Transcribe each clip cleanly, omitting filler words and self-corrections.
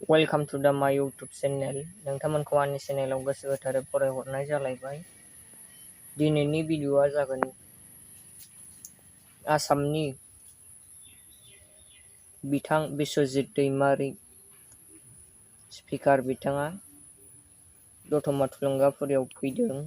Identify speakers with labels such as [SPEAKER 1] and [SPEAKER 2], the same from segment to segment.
[SPEAKER 1] Welcome to my YouTube channel. नोंथांमोनखौ आंनि चेनेलाव गोसो गोथारै फरायहरनाय जालायबाय। दिनैनि भिडिअ'आ जागोन आसामनि बिथां biswajit daimary स्पिकार बिथाङा दतमा थुलुंगापुरियाव फैदों।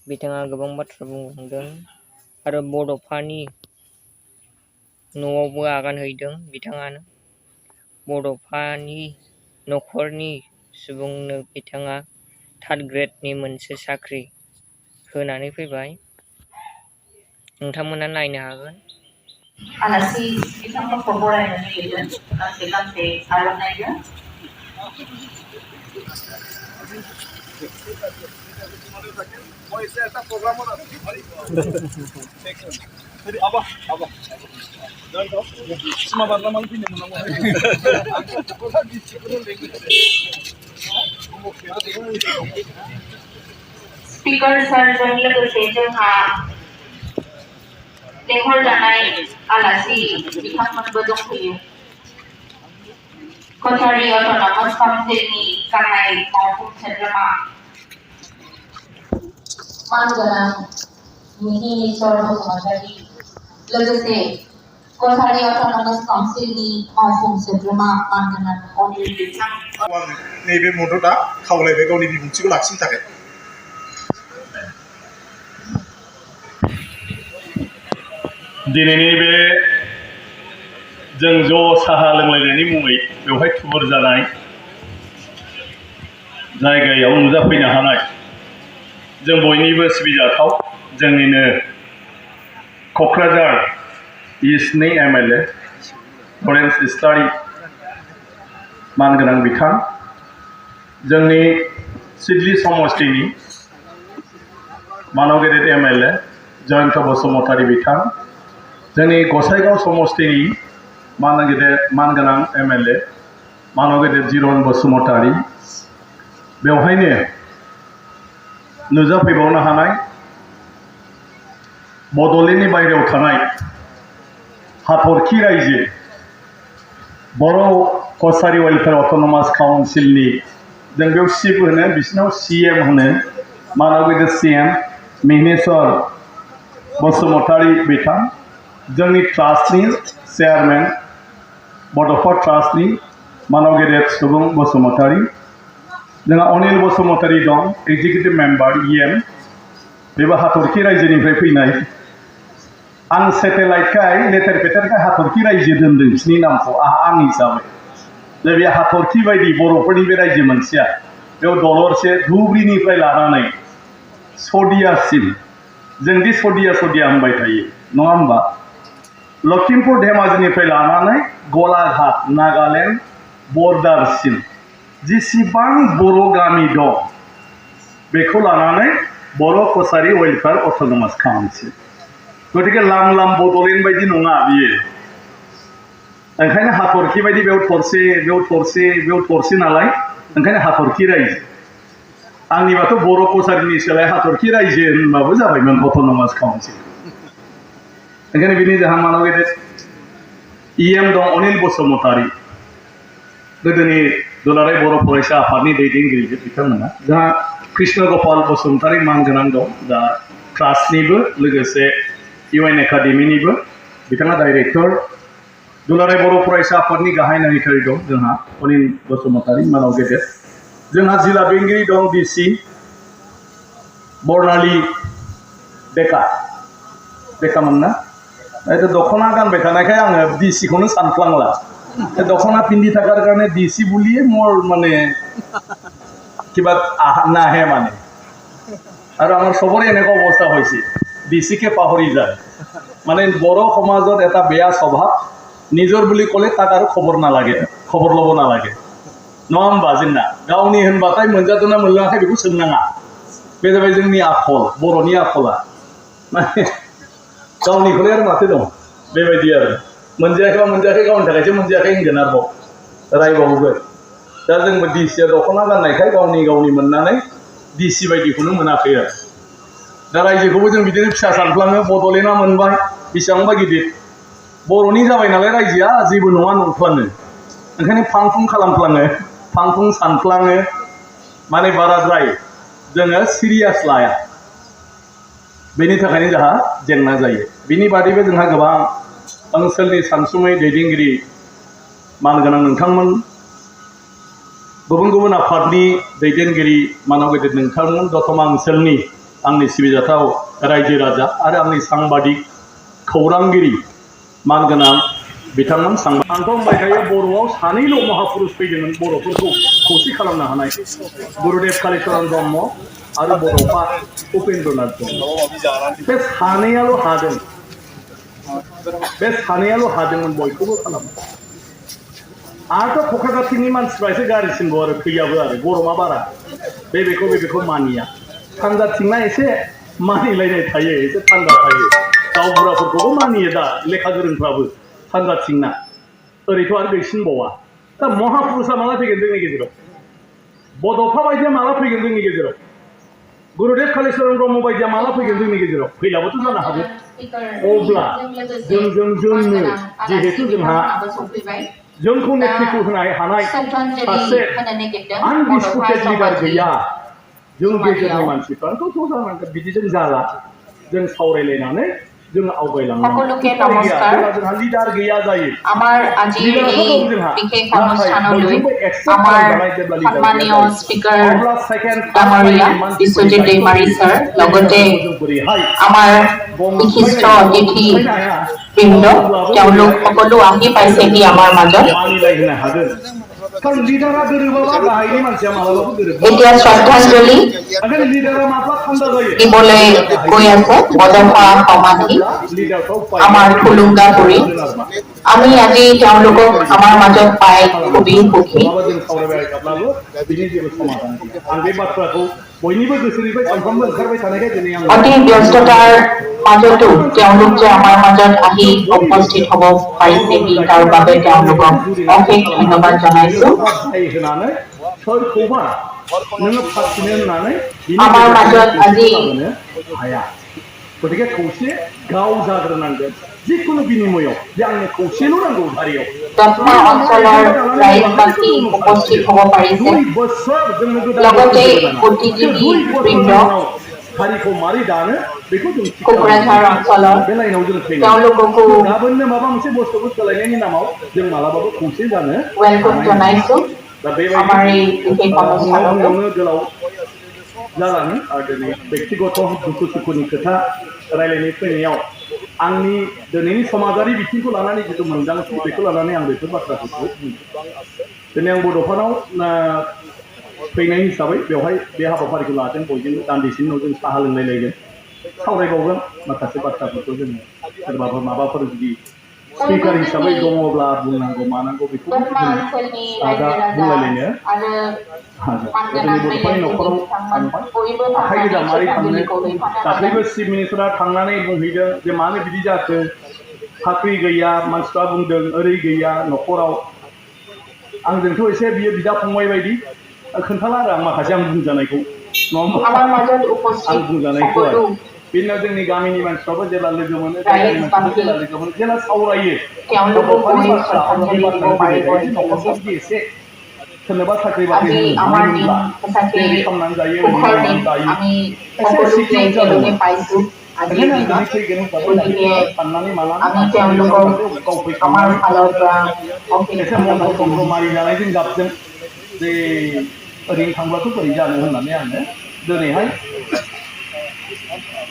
[SPEAKER 1] बिथाङा गोबां बाथ्रा बुंलांदों आरो बड'फानि न'आवबो आगान हैदों। बिथाङानो बड'फानि न'खरनि सुबुंनो बिथाङा 3rd ग्रेडनि मोनसे साख्रि होनानै फैबाय। नोंथांमोना नायनो हागोन।
[SPEAKER 2] आलासि बिथांमोनखौ बरायनो नागिरदों गांसे गांसे आर'नाइजों। स्पिकार सारजों लोगोसे जोंहा लेंहरजानाय आलासि बिथांमोनबो दंफैयो। कछारी अट'नमास काउन्सिलनि गाहाय मावफुं सोद्रोमा मानगोनां मिहिर बसुमतारी, लोगोसे कछारी अट'नमास काउन्सिलनि मावफुं सोद्रोमा मानगोनां अनिल बिथां।
[SPEAKER 3] नैबे मददआ खावलायबाय गावनि बिबुंथिखौ लाखिनो थाखाय।
[SPEAKER 4] दिनैनि बे जों ज' साहा लोंलायनायनि मुङै बेवहाय थुबुर जानाय जायगायाव नुजाफैनो हानाय जों बयनिबो सिबिजाथाव जोंनिनो क'क्राझार इस्टनि MLA लरेन्स इस्लारि मानगोनां बिथां, जोंनि सिडली समष्टिनि मानव गेदेर MLA जयन्त बसुमतारी बिथां, जोंनि गसाइगाव समष्टिनि मानगोनां MLA मानव गेदेर जिरन बसुमतारी, बेवहायनो नुजाफैबावनो हानाय बड'लेण्डनि बायहेरायाव थानाय हाथरखि रायजो बर' कछारी वेलफेयार अट'नमास काउन्सिलनि जों बेयाव चिफ होनो, बिसिनाव CM होनो, मानव गेदेर CM मिहिर बसुमतारी बिथां, जोंनि ट्रास्टनि चेयारमेन बड'फा ट्रास्टनि मानव गेदेर सुबुं बसुमतारी, जोंहा अनिल बसुमतारी दं, एग्जिकिउटिभ मेम्बार EM, बेबो हाथरखि रायजोनिफ्राय फैनाय। आं सेटेलाइटखाय लेथेर फेथेरखाय हाथरखि रायजो दोनदों बिसिनि नामखौ आं हिसाबै। दा बे हाथरखि बायदि बर'फोरनि बे रायजो मोनसेया बेयाव दलरसे धुबुरीनिफ्राय लानानै सदियासिम, जोंदि सदिया होनबाय थायो नङा होमबा, लखिमपुर धेमाजिनिफ्राय लानानै गलाघाट नागालेण्ड बर्डारसिम जेसेबां बर' गामि दं बेखौ लानानै बर' कछारी वेलफेयार अट'नमास काउन्सिल। गतिके लाम बड'लेण्ड बायदि नङा बियो। ओंखायनो हाथरखि बायदि बेयाव थरसे बेयाव थरसे बेयाव थरसे नालाय, ओंखायनो हाथरखि रायजो। आंनिबाथ' बर' कछारीनि सोलाय हाथरखि रायजो होनबाबो जाबायमोन अट'नमास काउन्सिल। ओंखायनो बिनि जोंहा मानव गेदेर EM दं अनिल बसुमतारी, गोदोनि दुलाराय बर' फरायसा आफादनि दैदेनगिरि बिथांमोना। जोंहा कृष्ण गपाल बसुमतारी मानगोनां दं, दा ट्रास्टनिबो लोगोसे UN एकाडेमिनिबो बिथाङा डाइरेक्टर। दुलाराय बर' फरायसा आफादनि गाहाय नायगिरि दं जोंहा अनिल बसुमतारी मानव गेदेर। जोंहा जिल्ला बेंगिरि दं DC बर्नाली बेखामोन ना, दखना गानबाय थानायखाय आङो DC-खौनो सानफ्लांला। दखना पिंधि थाकार कारणे DC बुलिए मोर माने किबा नाहे माने। और आमार सबरे एनेका अवस्था हयसे DC-के पाहरि যায়। মানে বড় সমাজত এটা বেয়া স্বভাৱ, নিজৰ বুলি ক'লে তাক আৰু খবৰ নালাগে, খবৰ ল'ব নালাগে नङा होमबा। जोंना गावनि होनबाथाय मोनजादोंना मोनलोङाखै बेखौ सोंनाङा, बे जाबाय जोंनि आखल, बर'नि आखला। माने गावनिखौलाय आरो माथो दं, बेबायदि आरो मोनजायाखैबा मोनजायाखै, गावनि थाखायसो मोनजायाखै होनगोन आरोबाव रायबावगोन। दा जोंबो DC-आ दखना गाननायखाय गावनि मोननानै DC बायदिखौनो मोनाखै आरो। दा रायजोखौबो जों बिदिनो फिसा सानफ्लाङो, बड'लेण्डआ मोनबाय बेसेबांबा गिदिर, बर'नि जाबाय नालाय रायजोआ जेबो नङा नंफ्लाङो। ओंखायनो फांफुं खालामफ्लाङो फांफुं सानफ्लाङो माने बाराद्राय जोङो सिरियास लाया बेनि थाखायनो जोंहा जेंना जायो बिनि बादैबो जोंहा गोबां ओनसोलनि सानसुमै दैदेनगिरि मानगोनां नोंथांमोन गुबुन गुबुन आफादनि दैदेनगिरि मानव गेदेर नोंथांमोन दतमा ओनसोलनि आंनि सिबिजाथाव रायजो राजा आरो आंनि सांबादिक खौरांगिरि मानगोनां बिथांमोन आंथ' बुंबाय थायो बर'आव सानैल' महापुरुष फैदोंमोन बर'फोरखौ खौसे खालामनो हानाय गुरुदेव कालिचरण ब्रह्म आरो बड'फा उपेन्द्रनाथ ब्रह्म बे सानैयाल' हादों बे सानैयाल' हादोंमोन बयखौबो खालामनो आरोथ' क'क्राझारथिंनि मानसिफ्रा एसे गाज्रिसिनबाव आरो फैयाबो आरो गरमा बारा बेखौ मानिया सानजाथिंना एसे मानिलायनाय थायो एसे थान्दा थायो गावबुराफोरखौबो मानियो दा लेखा गोरोंफ्राबो सानजाथिंना ओरैथ' आरो गैसिनबावा दा महापुरुषा माला फैगोन जोंनि गेजेराव बड'फा बायदिया माला फैगोन जोंनि गेजेराव गुरुदेव कालिचरण ब्रह्म बायदिया माला फैगोन जोंनि गेजेराव फैलाबोथ' जानो हागौ अब्ला जोंनो जिहेतु जोंहा जोंखौ नेतृत्व होनो हानाय सासे आनडिसपुटेड लिडार गैया जों गेजेरनि मानसिफ्राथ' ज' जानांगोन बिदिजों जाला जों सावरायलायनानै जों आवगायलांनांगोन जोंहा लिडार गैया जायो लिडाराथ' दं जोंहा नाथाय बयजोंबो एक्सेप्ट खालामजानाय जेब्ला लिडार गैया जायो अब्ला सेकेन्ड
[SPEAKER 5] दाइमारीया biswajit daimary sir লগতে আমাৰ বিশিষ্ট অতিথি বৃন্দ তেওঁলোক সকলো আহি পাইছেহি আমাৰ মাজত এতিয়া শ্ৰদ্ধাঞ্জলি দিবলৈ গৈ আছে বদফা সমাধি আমাৰ tulungapuri আমি আজি তেওঁলোকক আমাৰ মাজত পাই খুবেই সুখী অতি ব্যস্ততাৰ মাজতো তেওঁলোক যে আমাৰ মাজত আহি উপস্থিত হ'ব পাৰিছেহি তাৰ বাবে তেওঁলোকক অশেষ ধন্যবাদ জনাইছো আমাৰ মাজত আজি
[SPEAKER 4] गतिके खौसे गाव जाग्रोनांगोन जिखुनु बिनिमयआव जे आंनो खौसेल' नांगौ हारियाव
[SPEAKER 5] दतमा अञ्चলৰ राइजबासী उपस्थित হ'ব পাৰিছে লগতে बुद्धिजीवी বৃন্দ
[SPEAKER 4] हारिखौ मारै दानो बेखौ जों
[SPEAKER 5] क'क्राझार अञ्चলৰ
[SPEAKER 4] बे लाइनाव जों
[SPEAKER 5] তেওঁলোককো
[SPEAKER 4] गाबोननो माबा मोनसे बुस्थुखौ सोलायनायनि नामाव जों मालाबाबो खौसे जानो
[SPEAKER 5] वेलकम जनाइছো আমাৰ এই বিশেষ অনুষ্ঠানলৈ
[SPEAKER 4] गोलाव जालाङो आरो दिनै व्यक्तिगत दुखु सुखुनि खोथा रायलायनो फैनायाव आंनि दिनैनि समाजारि बिथिंखौ लानानै जिथु मोनदांथि बेखौ लानानै आं बेफोर बाथ्राफोरखौ दिनै आं बड'फानाव फैनाय हिसाबै बेवहाय बे हाबाफारिखौ लादों बयजोंबो दान्दिसेनि उनाव जों साहा लोंलायलायगोन सावरायबावगोन माखासे बाथ्राफोरखौ जोङो सोरबाफोर माबाफोर जुदि स्पिकार हिसाबै दङब्ला बुंनांगौ मानांगौ बेखौ जों दा बुंलायलायनो जोंनि बड'फानि न'खराव आखाइ गोजा मारै थांनो दाख्लैबो चिफ मिनिस्टारा थांनानै बुंहैदों जे मानो बिदि जाखो साख्रि गैया मानसिफ्रा बुंदों ओरै गैया न'खराव आंजोंथ' एसे बियो बिदा फंबाय बायदि खोन्थाला आरो आं माखासे आं बुंजानायखौ आं बुंजानायखौ आरो बेनि उनाव जोंनि गामिनि मानसिफ्राबो जेब्ला लोगो मोनो जायगानि मानसिफोर जेब्ला लोगो मोनो जेब्ला सावरायो बड'फानि बाथ्रा अब्ला बे बाथ्राखौ फैबाय थायो जे न'खरफ्राव जुदि एसे सोरनोबा साख्रि बाख्रि होनो हायोमोनब्ला जेरै खालामनानै जायो ओरै खालामनानै जायो एसे सिकिउर जागौमोन ओंखायनो आं दिनै फैगोन हिसाबै साननानै मालानानै गाव फैखांनानै एसे मन्त्र तन्त्र मारिजानायजों गाबजों जे ओरैनो थांब्लाथ' बोरै जानो होननानै आङो दिनैहाय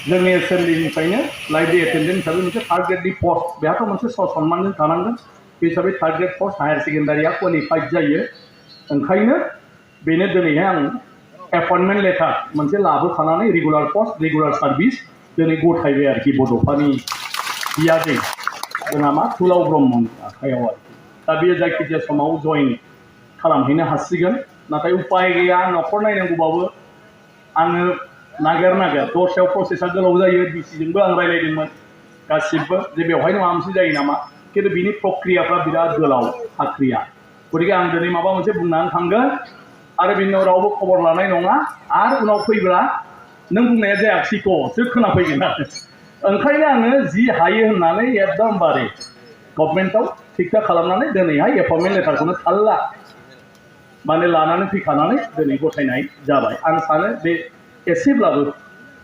[SPEAKER 4] जोंनि एसेम्बलिनिफ्रायनो लाइब्रेरि एटेन्डेन्ट हिसाबै मोनसे थार्ड ग्रेडनि पस्ट बेहाथ' मोनसे सन्मानजों थानांगोन बे हिसाबै थार्ड ग्रेड पस्ट हायार सेकेन्डारिया क्वालिफाइड जायो ओंखायनो बेनो दिनैहाय आं एपइन्टमेन्ट लेटार मोनसे लाबोखानानै रेगुलार पस्ट रेगुलार सार्भिस दिनै गथायबाय आरोखि बड'फानि बियादै जोंहा मा तुलाव ब्रह्मनि आखायाव आरोखि दा बेयो जायखिजाया समाव जइन खालामहैनो हासिगोन नाथाय उपाय गैया न'खर नायनांगौबाबो आङो नागिर दस्रायाव प्रसेसा गोलाव जायो डिसिजोंबो आं रायलायदोंमोन गासिबो जे बेवहायनो माबा मोनसे जायो नामा खिन्थु बिनि प्रक्रियाफ्रा बिराद गोलाव साख्रिया गतिके आं दिनै माबा मोनसे बुंनानै थांगोन आरो बिनि उनाव रावबो खबर लानाय नङा आरो उनाव फैब्ला नों बुंनाया जायाखिसैख'सो खोनाफैगोन आरो ओंखायनो आङो जि हायो होननानै एकदमबारे गभर्नमेन्टआव थिग थाक खालामनानै दिनैहाय एपइन्टमेन्ट लेटारखौनो थाल्ला माने लानानै फैखानानै दिनै गथायनाय जाबाय आं सानो बे एसेब्लाबो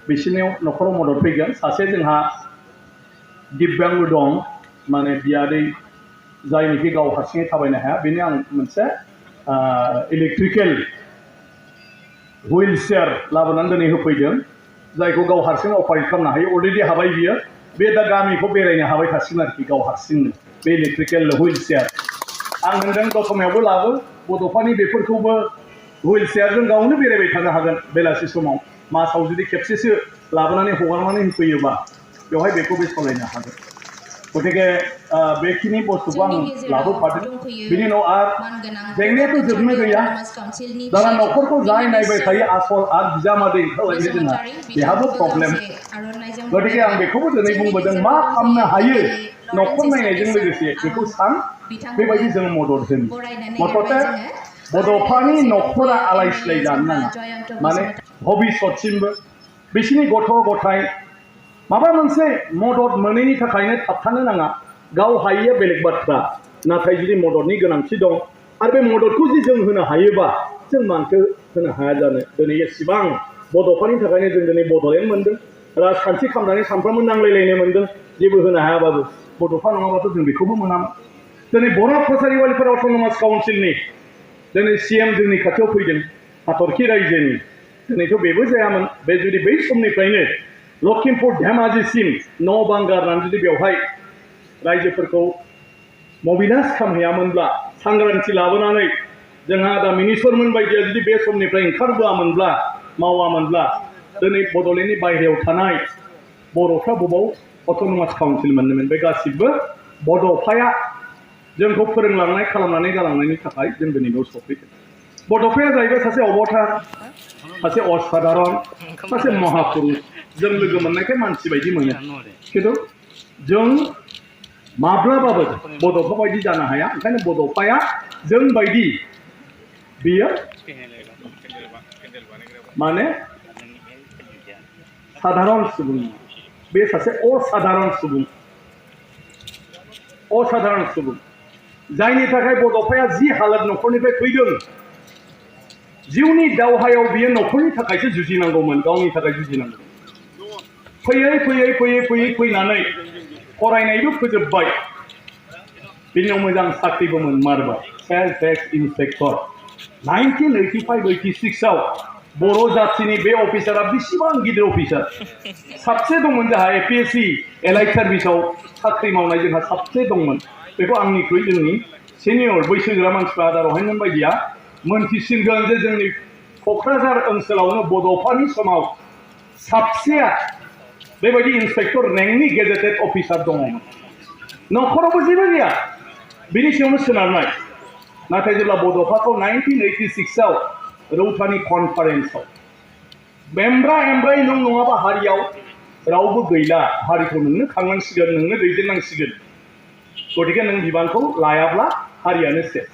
[SPEAKER 4] बिसोरनियाव न'खराव मदद फैगोन सासे जोंहा दिब्यांग दं माने बियादै जायनिखि गाव हारसिङै थाबायनो हाया बेनो आं मोनसे इलेक्ट्रिकेल হুইল চেয়াर लाबोनानै दिनै होफैदों जायखौ गाव हारसिं अपारेट खालामनो हायो अलरेडि हाबाय बियो बे दा गामिखौ बेरायनो हाबाय थासिगोन आरोखि गाव हारसिंनो बे इलेक्ट्रिकेल হুইল চেয়াर आं होनदों दतमायावबो लाबो बड'फानि बेफोरखौबो হুইল চেয়াरजों गावनो बेरायबाय थानो हागोन बेलासि समाव मासाव जुदि खेबसेसो लाबोनानै हगारनानै होफैयोबा बेवहाय बेखौ बे सालायनो हागोन गतिके बेखिनि बुस्थुखौ आं लाबोफादों बिनि उनाव आरो जेंनायाथ' जोबनो गैया दाना न'खरखौ जाय नायबाय थायो आसल आरो बिजामादै ओंखारलायनो जोंहा बेहाबो प्रब्लेम गतिके आं बेखौबो दिनै बुंबोदों मा खालामनो हायो न'खर नायनायजों लोगोसे बेखौ सान बेबायदि जों मदद होनो मथथे बड'फानि न'खरा आलाय सिलाय जानो नाङा माने भबिष्यतसिमबो बिसोरनि गथ' गथाय माबा मोनसे मदद मोनैनि थाखायनो थाबथानो नाङा गाव हायैया बेलेग बाथ्रा नाथाय जुदि मददनि गोनांथि दं आरो बे मददखौ जुदि जों होनो हायोबा जों मानोथो होनो हाया जानो दिनै एसेबां बड'फानि थाखायनो जों दिनै बड'लेण्ड मोनदों राजखान्थि खालामनानै सानफ्रोमबो नांलायलायनो मोनदों जेबो होनो हायाबाबो बड'फा नङाबाथ' जों बेखौबो मोनामोन दिनै बर' कसारि वालिफेयार अट'नमास काउन्सिलनि दिनै CM जोंनि खाथियाव फैदों हाथरखि रायजोनि दिनैथ' बेबो जायामोन बे जुदि बै समनिफ्रायनो लखिमपुर धेमाजिसिम न' बां गारनानै जुदि बेवहाय रायजोफोरखौ मबिलाइज खालामहैयामोनब्ला सांग्रांथि लाबोनानै जोंहा दा मिनिस्टारमोन बायदिया जुदि बे समनिफ्राय ओंखारबोआमोनब्ला मावामोनब्ला दिनै बड'लेण्डनि बायहेरायाव थानाय बर'फ्रा बबाव अट'नमास काउन्सिल मोनोमोन बे गासिबो बड'फाया जोंखौ फोरोंलांनाय खालामनानै गालांनायनि थाखाय जों दिनै बेयाव सफैदों बड'फाया जाहैबाय सासे अबतार सासे असाधारन सासे महापुरुष जों लोगो मोननायखाय मानसि बायदि मोनो खिन्थु जों माब्लाबाबो बड'फा बायदि जानो हाया ओंखायनो बड'फाया जों बायदि बियो माने साधारन सुबुं बे सासे असाधारन सुबुं जायनि थाखाय बड'फाया जि हालोद न'खरनिफ्राय फैदों जिउनि दावहायाव बियो न'खरनि थाखायसो जुजिनांगौमोन गावनि थाखाय जुजिनांगौ फैयै फैनानै फरायनायबो फोजोबबाय बिनि उनाव मोजां साख्रिबो मोनमारबाय सेल्फ टेक्स इन्सपेक्टर 1985-86 आव बर' जाथिनि बे अफिसारा बेसेबां गिदिर अफिसार साबसे दंमोन जोंहा APSC एलाइट सार्भिसाव साख्रि मावनाय जोंहा साबसे दंमोन बेखौ आंनिख्रुइ जोंनि सिनियर बैसोगोरा मानसिफ्रा आदारहायमोन बायदिया मोनथिसिनगोन जे जोंनि क'क्राझार ओनसोलावनो बड'फानि समाव साबसेया बेबायदि इन्सपेक्टर रेंकनि गेजेटेड अफिसार दङमोन न'खरावबो जेबो गैया बिनि सायावनो सोनारनाय नाथाय जेब्ला बड'फाखौ 1986 आव रौतानि कनफारेन्सआव एमब्रायै नों नङाबा हारियाव रावबो गैला हारिखौ नोंनो खांनांसिगोन नोंनो दैदेननांसिगोन गतिके नों बिबानखौ लायाब्ला हारियानो सेस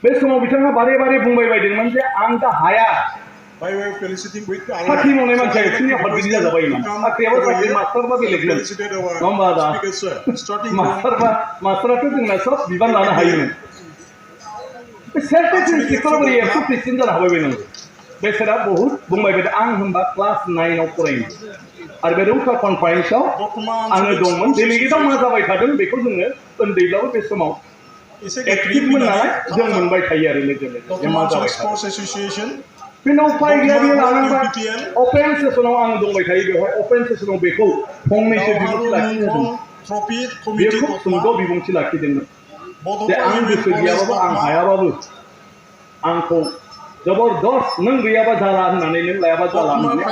[SPEAKER 4] बे समाव बिथाङा बारे बारे बुंबाय बायदोंमोन जे आं दा हाया साख्रि मावनाय मानसिया एक्सुवेलि आफादगिरि जाजाबाय साख्रियाबो साख्रि मास्टारबा बेलेगमोन नङा होमबा दा मास्टाराथ' जोंना सब बिबान लानो हायोमोन बे सेल्फ टेक्स इन्सपेक्टरा बोरै एक्स' प्रेसिडेन्ट जानो हाबाय बायनांगौ बेसोरा बहुद बुंबाय बायदों आं होनबा क्लास 9 आव फरायोमोन आरो बे रौता कनफारेन्सआव आङो दंमोन डेलिगेटआव मा जाबाय थादों बेखौ जोङो उन्दैब्लाबो बे समाव एक्टिभमोन नालाय जों मोनबाय थायो आरो लोगो मा जाबाय थादों बे उनाव उपाय गैया बेयो लानांबाय अपेन सेसनाव आं दंबाय थायो बेवहाय अपेन सेसनाव बेखौ फंनैसो बिबुंथि लाखिदोंमोन बेयो खुब सुंद' बिबुंथि लाखिदोंमोन जे आं गोसो गैयाबाबो आं हायाबाबो आंखौ जबरदस्त नों गैयाबा जाला होननानै नों लायाबा जाला होननानै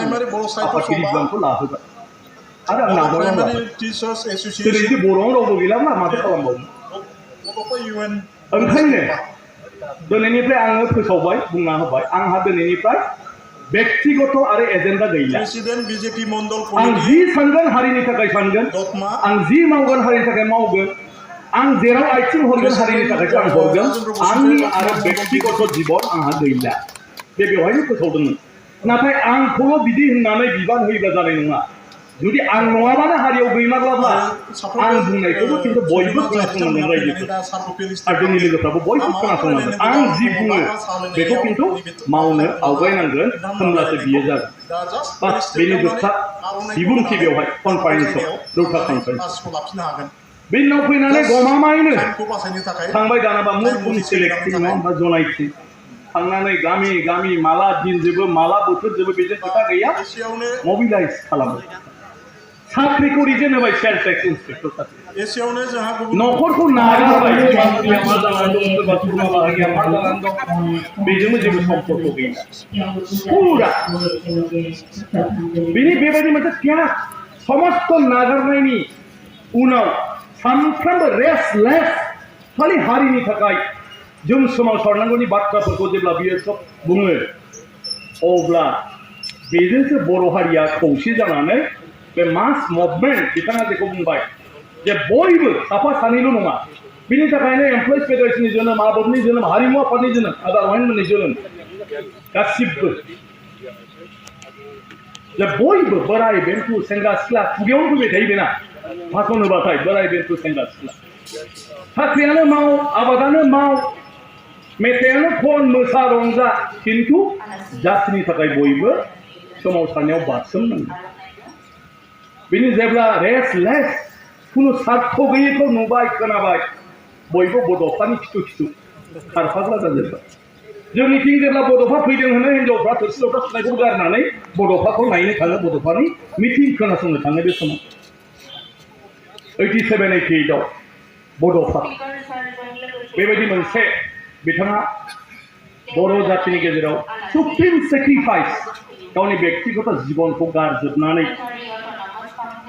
[SPEAKER 4] आफादगिरि बिबानखौ लाहोबाय आरो आं नाजावना लाबाय दिनै जुदि बर'आव रावबो गैलाब्ला माथो खालामबावनो ओंखायनो दिनैनिफ्राय आङो फोसावबाय बुंना होबाय आंहा दिनैनिफ्राय व्यक्तिगत आरो एजेन्डा गैला आं जि सानगोन हारिनि थाखाय सानगोन आं जि मावगोन हारिनि थाखाय मावगोन आं जेराव आथिं हरगोन हारिनि थाखायसो आं हरगोन आंनि आरो व्यक्तिगत जिबन आंहा गैला बे बेवहायनो फोसावदोंमोन नाथाय आंखौल' बिदि होननानै बिबान होयोब्ला जानाय नङा जुदि आं नङाबानो हारियाव गैमारलाब्ला आं बुंनायखौबो खिन्थु बयबो खोनासंनांगोन रायजोफोर आरो जोंनि लोगोफ्राबो बयबो खोनासंनांगोन आं जि बुङो बेखौ खिन्थु मावनो आवगायनांगोन होमब्लासो बियो जागोन बास बेनि जोबथा बिबुंथि बेवहाय कनफारेन्सआव जौथा कनफारेन्स बेनि उनाव फैनानै गमामायैनो थांबाय दानाबा मुरखुम सेलेक्टिं नङा होमबा जनायथि थांनानै गामि गामि माला दिन जोबो माला बोथोर जोबो बेजों खोथा गैया मबिलाइज खालामो साख्रिखौ रिजेन होबाय सेल्फ टेक्स इन्सपेक्टर साख्रि न'खरखौ नागारबाय बिमा बुरिया मा जानानै दं सोरबा खुरमा बाहागिया मा जानानै दं बेजोंबो जेबो सम्पर्क गैला पुरा बेनि बेबायदि मोनसे त्याग समस्त नागारनायनि उनाव सानफ्रोमबो रेस्टलेस खालि हारिनि थाखाय जों सोमावसारनांगौनि बाथ्राफोरखौ जेब्ला बियो सब बुङो अब्ला बेजोंसो बर' हारिया खौसे जानानै बे मास मुभमेन्ट बिथाङा जेखौ बुंबाय जे बयबो साफा सानैल' नङा बिनि थाखायनो एमप्लयिज फेडारेशननि जोनोम आदबनि जोनोम हारिमु आफादनि जोनोम आदारवाइनमोननि जोनोम गासिबो जे बयबो बोराय बेन्थु सेंग्रा सिख्ला खुगायावनो फैबाय थायो बेना भाषण होबाथाय बोराय बेन्थु सेंग्रा सिख्ला साख्रियानो माव आबादानो माव मेथाइयानो खन मोसा रंजा खिन्थु जातिनि थाखाय बयबो सोमावसारनायाव बारसोमनांगौ बेनि जेब्ला रेस्टलेस खुनु सार्थ गैयैखौ नुबाय खोनाबाय बयबो बड'फानि खिथु खिथु खारफाग्रा जाजोब्बाय जोंनिथिं जेब्ला बड'फा फैदों होनो हिनजावफ्रा थोरसि लथा सुनायखौ गारनानै बड'फाखौ नायनो थाङो बड'फानि मिटिं खोनासंनो थाङो बे समाव 87-88 बड'फा बेबायदि मोनसे बिथाङा बर' जातिनि गेजेराव सुप्रिम सेक्रिफाइस गावनि व्यक्तिगत जिबनखौ गारजोबनानै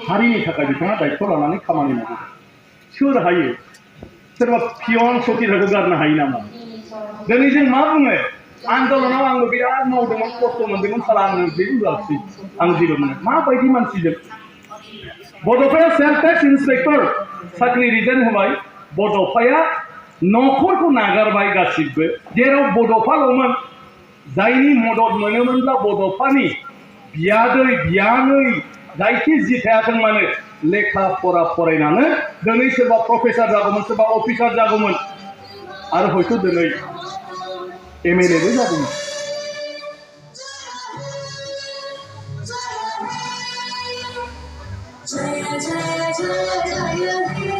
[SPEAKER 4] हारिनि थाखाय बिथाङा दायित्व लानानै खामानि मावो सोर हायो सोरबा पियन सकिदारखौ गारनो हायो नामा दिनै जों मा बुङो आन्दलनाव आंबो बिराद मावदोंमोन खस्थ' मोनदोंमोन साला आंनो जेबो होआखिसै आं जेबो मोनो माबायदि मानसिजों बड'फाया सेल्फ टेक्स इन्सपेक्टर साख्रि रिजेन होबाय बड'फाया न'खरखौ नागारबाय गासिबो जेराव बड'फाल'मोन जायनि मदद मोनोमोनब्ला बड'फानि बियादै बियानै जायखि जि थायाथों मानो लेखा फरा फरायनानै दिनै सोरबा प्रफेसार जागौमोन सोरबा अफिसार जागौमोन आरो हयथ' दिनै एमएलएबो जागौमोन
[SPEAKER 6] जय जय जय जय